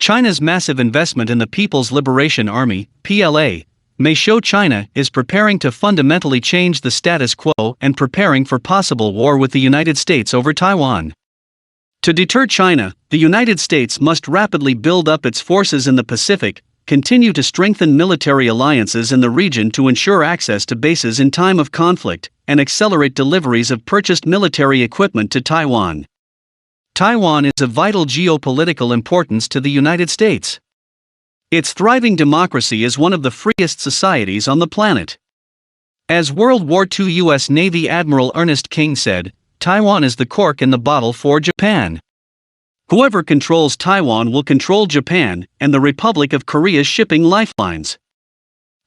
China's massive investment in the People's Liberation Army, PLA, may show China is preparing to fundamentally change the status quo and preparing for possible war with the United States over Taiwan. To deter China, the United States must rapidly build up its forces in the Pacific, continue to strengthen military alliances in the region to ensure access to bases in time of conflict, and accelerate deliveries of purchased military equipment to Taiwan. Taiwan is of vital geopolitical importance to the United States. Its thriving democracy is one of the freest societies on the planet. As World War II U.S. Navy Admiral Ernest King said, Taiwan is the cork in the bottle for Japan. Whoever controls Taiwan will control Japan and the Republic of Korea's shipping lifelines.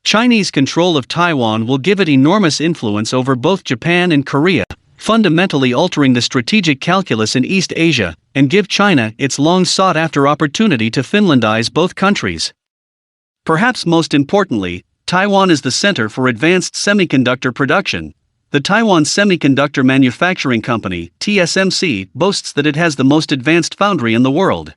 Chinese control of Taiwan will give it enormous influence over both Japan and Korea, fundamentally altering the strategic calculus in East Asia, and give China its long-sought-after opportunity to Finlandize both countries. Perhaps most importantly, Taiwan is the center for advanced semiconductor production. The Taiwan Semiconductor Manufacturing Company, TSMC, boasts that it has the most advanced foundry in the world.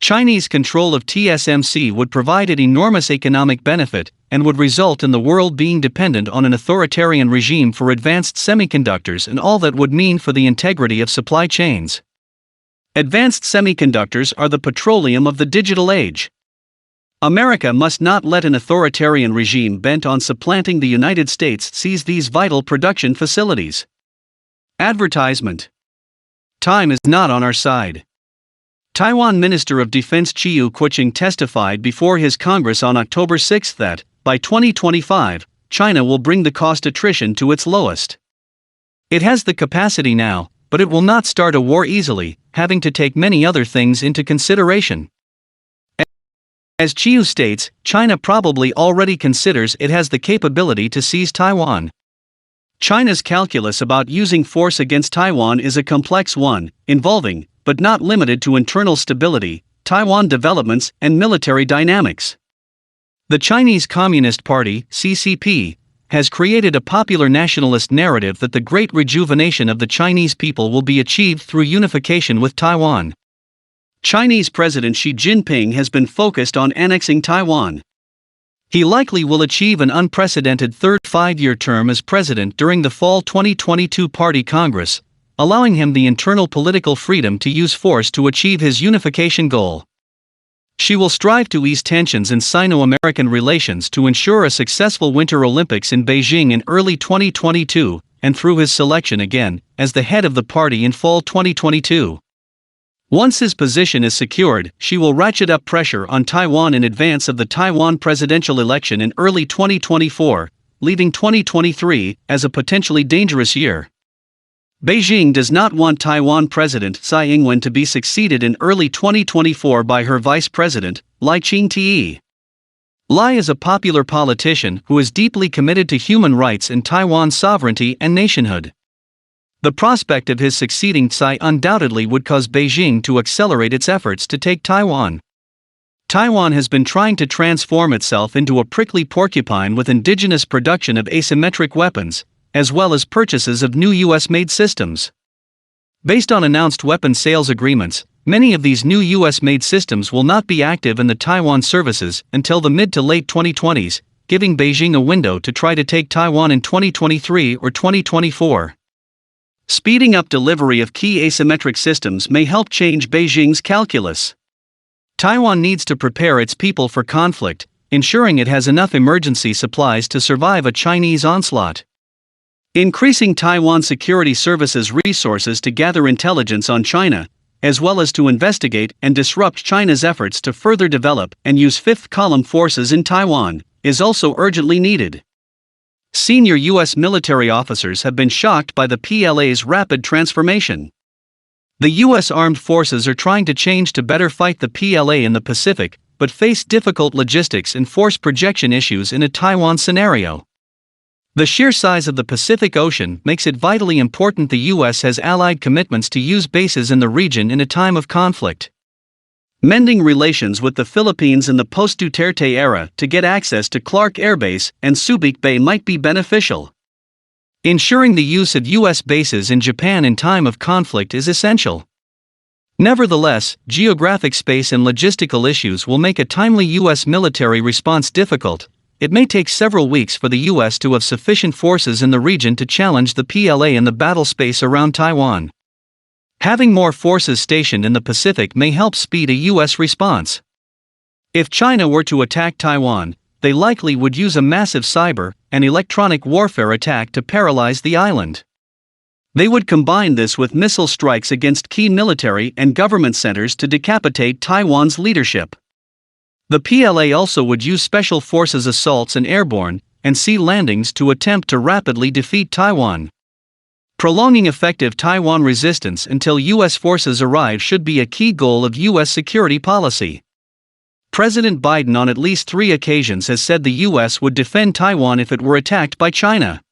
Chinese control of TSMC would provide it enormous economic benefit, and would result in the world being dependent on an authoritarian regime for advanced semiconductors and all that would mean for the integrity of supply chains. Advanced semiconductors are the petroleum of the digital age. America must not let an authoritarian regime bent on supplanting the United States seize these vital production facilities. Advertisement. Time is not on our side. Taiwan Minister of Defense Chiu Kuo-cheng testified before his Congress on October 6 that, by 2025, China will bring the cost attrition to its lowest. It has the capacity now, but it will not start a war easily, having to take many other things into consideration. As Chiu states, China probably already considers it has the capability to seize Taiwan. China's calculus about using force against Taiwan is a complex one, involving, but not limited to internal stability, Taiwan developments, and military dynamics. The Chinese Communist Party, CCP, has created a popular nationalist narrative that the great rejuvenation of the Chinese people will be achieved through unification with Taiwan. Chinese President Xi Jinping has been focused on annexing Taiwan. He likely will achieve an unprecedented third five-year term as president during the fall 2022 Party Congress, allowing him the internal political freedom to use force to achieve his unification goal. Xi will strive to ease tensions in Sino-American relations to ensure a successful Winter Olympics in Beijing in early 2022, and through his selection again as the head of the party in fall 2022. Once his position is secured, Xi will ratchet up pressure on Taiwan in advance of the Taiwan presidential election in early 2024, leaving 2023 as a potentially dangerous year. Beijing does not want Taiwan President Tsai Ing-wen to be succeeded in early 2024 by her vice president, Lai Ching-te. Lai is a popular politician who is deeply committed to human rights and Taiwan's sovereignty and nationhood. The prospect of his succeeding Tsai undoubtedly would cause Beijing to accelerate its efforts to take Taiwan. Taiwan has been trying to transform itself into a prickly porcupine with indigenous production of asymmetric weapons, as well as purchases of new US-made systems. Based on announced weapon sales agreements, many of these new US-made systems will not be active in the Taiwan services until the mid to late 2020s, giving Beijing a window to try to take Taiwan in 2023 or 2024. Speeding up delivery of key asymmetric systems may help change Beijing's calculus. Taiwan needs to prepare its people for conflict, ensuring it has enough emergency supplies to survive a Chinese onslaught. Increasing Taiwan Security Services resources to gather intelligence on China, as well as to investigate and disrupt China's efforts to further develop and use fifth-column forces in Taiwan, is also urgently needed. Senior U.S. military officers have been shocked by the PLA's rapid transformation. The U.S. armed forces are trying to change to better fight the PLA in the Pacific, but face difficult logistics and force projection issues in a Taiwan scenario. The sheer size of the Pacific Ocean makes it vitally important the U.S. has allied commitments to use bases in the region in a time of conflict. Mending relations with the Philippines in the post-Duterte era to get access to Clark Air Base and Subic Bay might be beneficial. Ensuring the use of U.S. bases in Japan in time of conflict is essential. Nevertheless, geographic space and logistical issues will make a timely U.S. military response difficult. It may take several weeks for the U.S. to have sufficient forces in the region to challenge the PLA in the battle space around Taiwan. Having more forces stationed in the Pacific may help speed a U.S. response. If China were to attack Taiwan, they likely would use a massive cyber and electronic warfare attack to paralyze the island. They would combine this with missile strikes against key military and government centers to decapitate Taiwan's leadership. The PLA also would use special forces assaults and airborne and sea landings to attempt to rapidly defeat Taiwan. Prolonging effective Taiwan resistance until U.S. forces arrive should be a key goal of U.S. security policy. President Biden on at least 3 occasions has said the U.S. would defend Taiwan if it were attacked by China.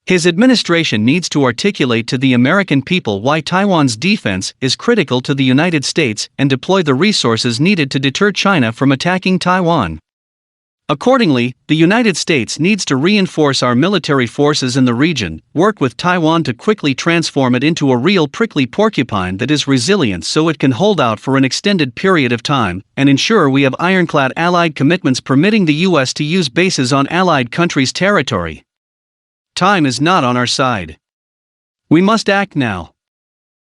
His administration needs to articulate to the American people why Taiwan's defense is critical to the United States and deploy the resources needed to deter China from attacking Taiwan. Accordingly, the United States needs to reinforce our military forces in the region, work with Taiwan to quickly transform it into a real prickly porcupine that is resilient so it can hold out for an extended period of time, and ensure we have ironclad allied commitments permitting the U.S. to use bases on allied countries' territory. Time is not on our side. We must act now.